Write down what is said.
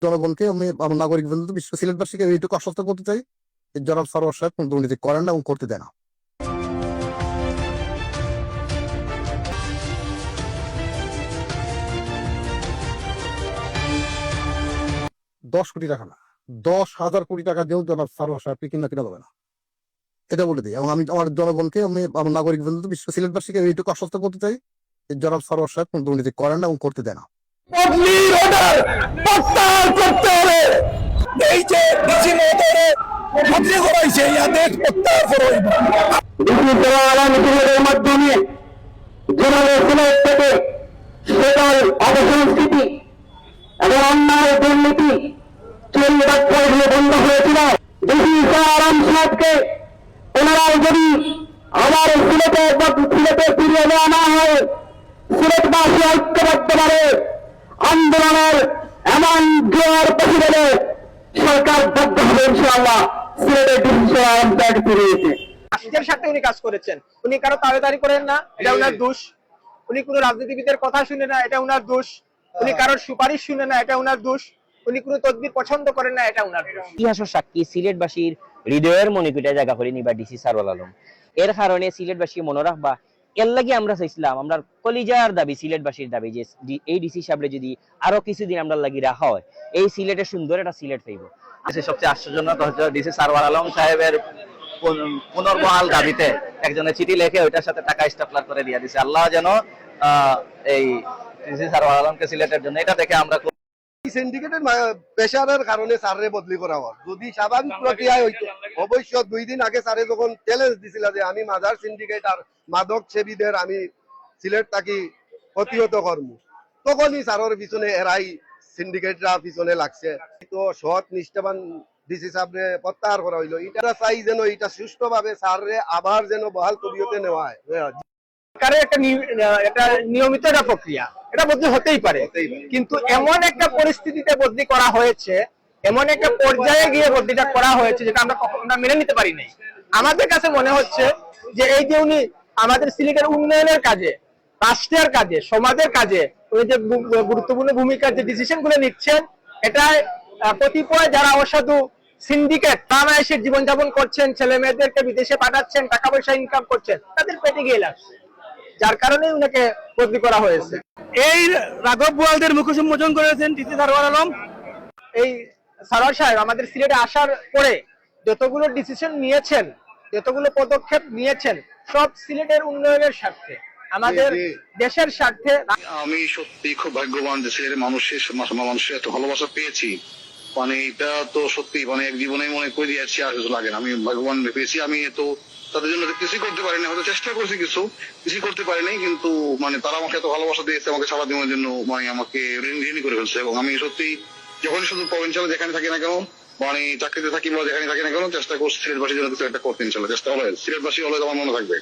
জনগণকে আমি আমার নাগরিক বন্ধু বিশ্ব সিলেটবাসীকে এইটুকু আশ্বস্ত করতে চাই যে জনাব সরোয়ার সাহেব কোন দুর্নীতি করেন না এবং করতে দেয় না। 10 কোটি টাকা না, 10,000 কোটি টাকা দিয়েও জনাব সরোয়ার সাহেবকে কিনা যাবে না, এটা বলে দিই। এবং আমি আমার জনগণকে আমি আমার নাগরিক বন্ধু বিশ্ব সিলেটবাসীকে এইটুকু আশ্বস্ত করতে চাই যে জনাব সরোয়ার সাহেব কোন দুর্নীতি করেন না এবং করতে দেয় না। বদলির অর্ডার প্রত্যাহার করতে হবে। এই যে ডিসি মহোদয় বদলি করাইছে এই আদেশ প্রত্যাহার করতে হবে। ডিসি সরওয়ার মিটিংয়ের মাধ্যমে জেনারেল সিলেট থেকে সকল অপসংস্কৃতি এবং অন্যায় দুর্নীতি চুরি বাটপাড়ি বন্ধ হয়েছিল। ডিসি সরওয়ার সাহেবকে পুনরায় যদি আবার সিলেটে ফিরিয়ে দেওয়া না হয়, সিলেটবাসী ঐক্যবদ্ধভাবে আন্দোলনের এমন জোয়ার প্রতিরোধে সরকার বাধ্য হবে ইনশাআল্লাহ। সিলেটের ডিসি ফিরিয়েছে রাষ্ট্রের সাথে উনি কাজ করেছেন, উনি কারো তাবেদারি করেন না, এটা উনার দোষ। উনি কোনো রাজনীতিবিদের কথা শুনে না, এটা উনার দোষ। উনি কারোর সুপারিশ শুনে না, এটা উনার দোষ। উনি কোনো তদবির পছন্দ করেন না, এটা উনার দোষ। ইতিহাস সাক্ষী সিলেটবাসীর হৃদয়ের মণিকুটে জায়গা করে নিবা ডিসি সারওয়াল আলম। এর কারণে সিলেটবাসী মনে রাখবা, এর লাগি আমরা চাইছিলাম, আমরা কলিজার দাবি, সিলেটবাসীর দাবি যে এই ডিসি সাহেব যদি আরো কিছুদিন আমরা লাগি রাখা হয়, এই সিলেটের সুন্দর একটা সিলেট পাইব। সবচেয়ে আশ্চর্যজনক হচ্ছে ডিসি সারওয়ার আলম সাহেবের পুনর্বহাল দাবিতে একজনের চিঠি লিখে ওইটার সাথে টাকা স্টাপলার করে দিয়ে দিছে। আল্লাহ যেন এই ডিসি সারওয়ার আলমকে সিলেটের জন্য, এটা দেখে আমরা সিন্ডিকেটের প্রেসারের কারণে স্যারে বদলি করা হয়। যদি স্বাভাবিক প্রক্রিয়ায় হইতো, অবশ্য 2 দিন আগে স্যারে যখন চ্যালেঞ্জ দিছিল যে আমি মাদার সিন্ডিকেট আর মাদক সেবীদের আমি সিলেট থাকি প্রতিহত করব, তখনই স্যারের পিছনে এরাই সিন্ডিকেটরা পিছনে লাগছে। তো সৎ নিষ্ঠাবান ডিসি সাহেবরে প্রত্যাহার করা হইলো। এটা চাই যেন এটা সুষ্ঠুভাবে স্যারে আবার যেন বহাল তবিয়তে নেওয়া হয়। সরকারের একটা নিয়মিত একটা প্রক্রিয়া, এটা বদলি হতেই পারে, কিন্তু এমন একটা পরিস্থিতিতে বদলি করা হয়েছে, এমন একটা পর্যায়ে গিয়ে বদলিটা করা হয়েছে যেটা আমরা মেনে নিতে পারি নাই। আমাদের কাছে মনে হচ্ছে যে এই যে উনি আমাদের সিলেটের উন্নয়নের কাজে, রাষ্ট্রের কাজে, সমাজের কাজে উনি যে গুরুত্বপূর্ণ ভূমিকার যে ডিসিশন গুলো নিচ্ছেন, এটা কতিপয় যারা অসাধু সিন্ডিকেট তারা এসে জীবনযাপন করছেন, ছেলে মেয়েদেরকে বিদেশে পাঠাচ্ছেন, টাকা পয়সা ইনকাম করছেন, তাদের পেটে গিয়ে লাগছে, যার কারণে উনাকে বদলি করা হয়েছে। এই রাঘব বোয়ালদের মুখোশ উন্মোচন করেছেন ডিসি সারওয়ার আলম। এই সারওয়ার সাহেব আমাদের সিলেটে আসার পরে যতগুলো ডিসিশন নিয়েছেন, যতগুলো পদক্ষেপ নিয়েছেন, সব সিলেটের উন্নয়নের স্বার্থে, আমাদের দেশের স্বার্থে। আমি সত্যি খুব ভাগ্যবান যে সিলেটের মানুষের এত ভালোবাসা পেয়েছি। মানে এটা তো সত্যি মানে এক জীবনে মনে করে দিয়েছি, আর কিছু লাগে না। আমি ভাগ্যবান পেয়েছি। আমি তো তাদের জন্য কিছুই করতে পারিনি, হয়তো চেষ্টা করছি কিছুই করতে পারিনি, কিন্তু মানে তারা আমাকে এত ভালোবাসা দিয়েছে, আমাকে সারা দিনের জন্য মানে আমাকে ঋণী করে ফেলছে। এবং আমি সত্যি যখন শুধু প্রভিন্সিয়ালে যেখানে থাকি না কেন, মানে চাকরিতে থাকি বা যেখানে থাকি না কেন, চেষ্টা করছি সিলেটবাসীর জন্য কিছু একটা করতে। ইনশাল্লাহ চেষ্টা হলে সিলেটবাসী হলে আমার মনে থাকবে।